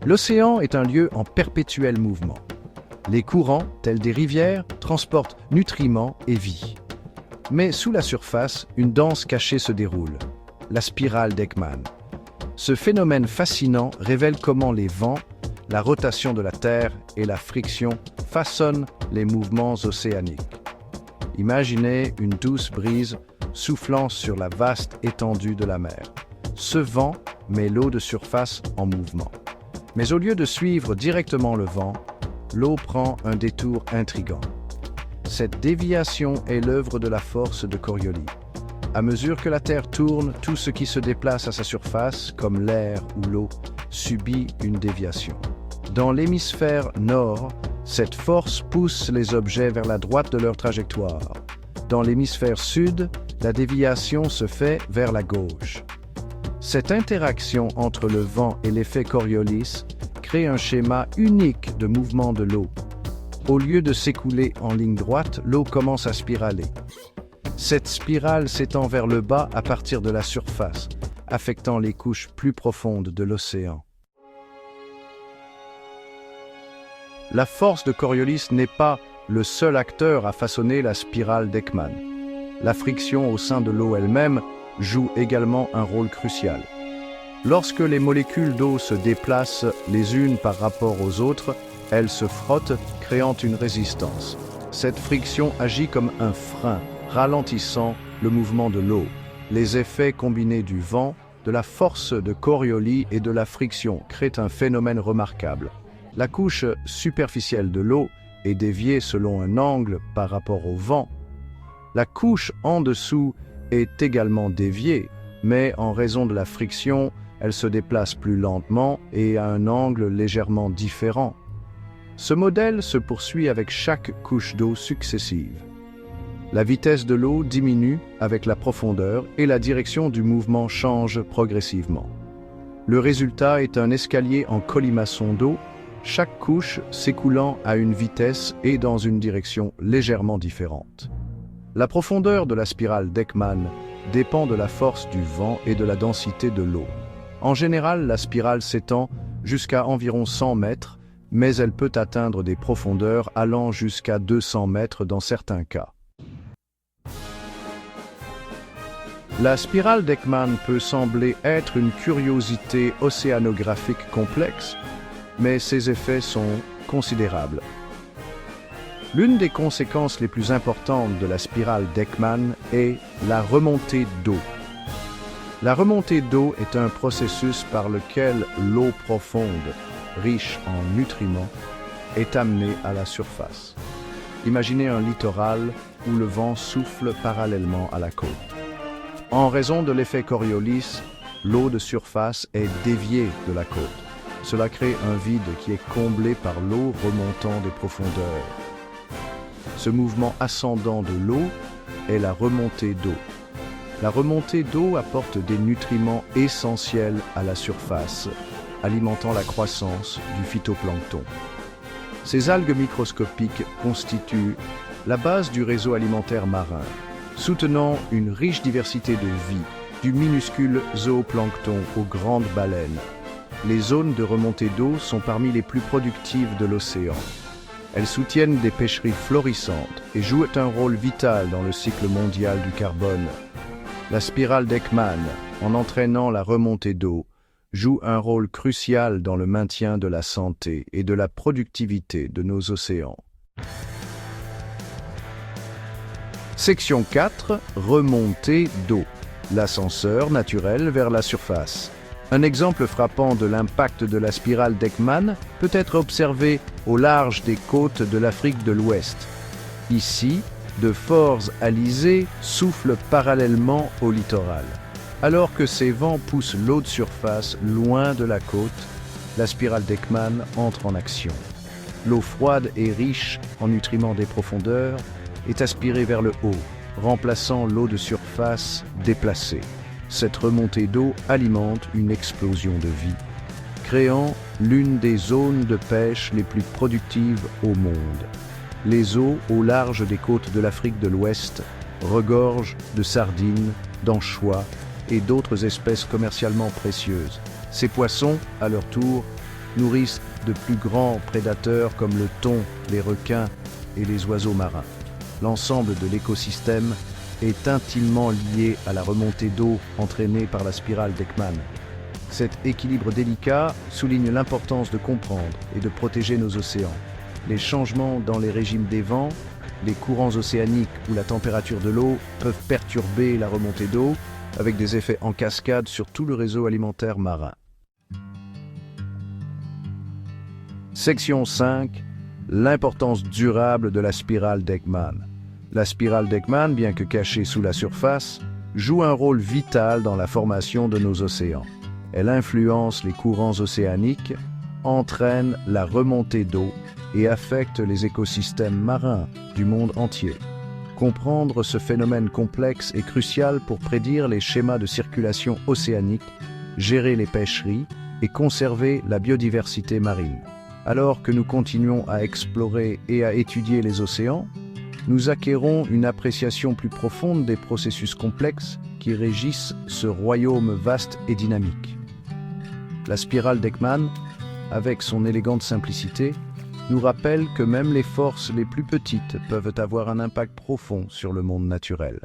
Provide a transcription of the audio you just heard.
L'océan est un lieu en perpétuel mouvement. Les courants, tels des rivières, transportent nutriments et vie. Mais sous la surface, une danse cachée se déroule, la spirale d'Ekman. Ce phénomène fascinant révèle comment les vents, la rotation de la Terre et la friction façonnent les mouvements océaniques. Imaginez une douce brise soufflant sur la vaste étendue de la mer. Ce vent met l'eau de surface en mouvement. Mais au lieu de suivre directement le vent, l'eau prend un détour intrigant. Cette déviation est l'œuvre de la force de Coriolis. À mesure que la Terre tourne, tout ce qui se déplace à sa surface, comme l'air ou l'eau, subit une déviation. Dans l'hémisphère nord, cette force pousse les objets vers la droite de leur trajectoire. Dans l'hémisphère sud, la déviation se fait vers la gauche. Cette interaction entre le vent et l'effet Coriolis crée un schéma unique de mouvement de l'eau. Au lieu de s'écouler en ligne droite, l'eau commence à spiraler. Cette spirale s'étend vers le bas à partir de la surface, affectant les couches plus profondes de l'océan. La force de Coriolis n'est pas le seul acteur à façonner la spirale d'Ekman. La friction au sein de l'eau elle-même joue également un rôle crucial. Lorsque les molécules d'eau se déplacent les unes par rapport aux autres, elles se frottent, créant une résistance. Cette friction agit comme un frein, ralentissant le mouvement de l'eau. Les effets combinés du vent, de la force de Coriolis et de la friction créent un phénomène remarquable. La couche superficielle de l'eau est déviée selon un angle par rapport au vent. La couche en dessous est également déviée, mais en raison de la friction, elle se déplace plus lentement et à un angle légèrement différent. Ce modèle se poursuit avec chaque couche d'eau successive. La vitesse de l'eau diminue avec la profondeur et la direction du mouvement change progressivement. Le résultat est un escalier en colimaçon d'eau, chaque couche s'écoulant à une vitesse et dans une direction légèrement différente. La profondeur de la spirale d'Ekman dépend de la force du vent et de la densité de l'eau. En général, la spirale s'étend jusqu'à environ 100 mètres, mais elle peut atteindre des profondeurs allant jusqu'à 200 mètres dans certains cas. La spirale d'Ekman peut sembler être une curiosité océanographique complexe, mais ses effets sont considérables. L'une des conséquences les plus importantes de la spirale d'Ekman est la remontée d'eau. La remontée d'eau est un processus par lequel l'eau profonde, riche en nutriments, est amenée à la surface. Imaginez un littoral où le vent souffle parallèlement à la côte. En raison de l'effet Coriolis, l'eau de surface est déviée de la côte. Cela crée un vide qui est comblé par l'eau remontant des profondeurs. Ce mouvement ascendant de l'eau est la remontée d'eau. La remontée d'eau apporte des nutriments essentiels à la surface, alimentant la croissance du phytoplancton. Ces algues microscopiques constituent la base du réseau alimentaire marin, soutenant une riche diversité de vie, du minuscule zooplancton aux grandes baleines. Les zones de remontée d'eau sont parmi les plus productives de l'océan. Elles soutiennent des pêcheries florissantes et jouent un rôle vital dans le cycle mondial du carbone. La spirale d'Ekman, en entraînant la remontée d'eau, joue un rôle crucial dans le maintien de la santé et de la productivité de nos océans. Section 4. Remontée d'eau. L'ascenseur naturel vers la surface. Un exemple frappant de l'impact de la spirale d'Ekman peut être observé au large des côtes de l'Afrique de l'Ouest. Ici, de forts alizés soufflent parallèlement au littoral. Alors que ces vents poussent l'eau de surface loin de la côte, la spirale d'Ekman entre en action. L'eau froide et riche en nutriments des profondeurs est aspirée vers le haut, remplaçant l'eau de surface déplacée. Cette remontée d'eau alimente une explosion de vie, créant l'une des zones de pêche les plus productives au monde. Les eaux au large des côtes de l'Afrique de l'Ouest regorgent de sardines, d'anchois et d'autres espèces commercialement précieuses. Ces poissons, à leur tour, nourrissent de plus grands prédateurs comme le thon, les requins et les oiseaux marins. L'ensemble de l'écosystème est intimement lié à la remontée d'eau entraînée par la spirale d'Ekman. Cet équilibre délicat souligne l'importance de comprendre et de protéger nos océans. Les changements dans les régimes des vents, les courants océaniques ou la température de l'eau peuvent perturber la remontée d'eau avec des effets en cascade sur tout le réseau alimentaire marin. Section 5. L'importance durable de la spirale d'Ekman. La spirale d'Ekman, bien que cachée sous la surface, joue un rôle vital dans la formation de nos océans. Elle influence les courants océaniques, entraîne la remontée d'eau et affecte les écosystèmes marins du monde entier. Comprendre ce phénomène complexe est crucial pour prédire les schémas de circulation océanique, gérer les pêcheries et conserver la biodiversité marine. Alors que nous continuons à explorer et à étudier les océans, nous acquérons une appréciation plus profonde des processus complexes qui régissent ce royaume vaste et dynamique. La spirale d'Ekman, avec son élégante simplicité, nous rappelle que même les forces les plus petites peuvent avoir un impact profond sur le monde naturel.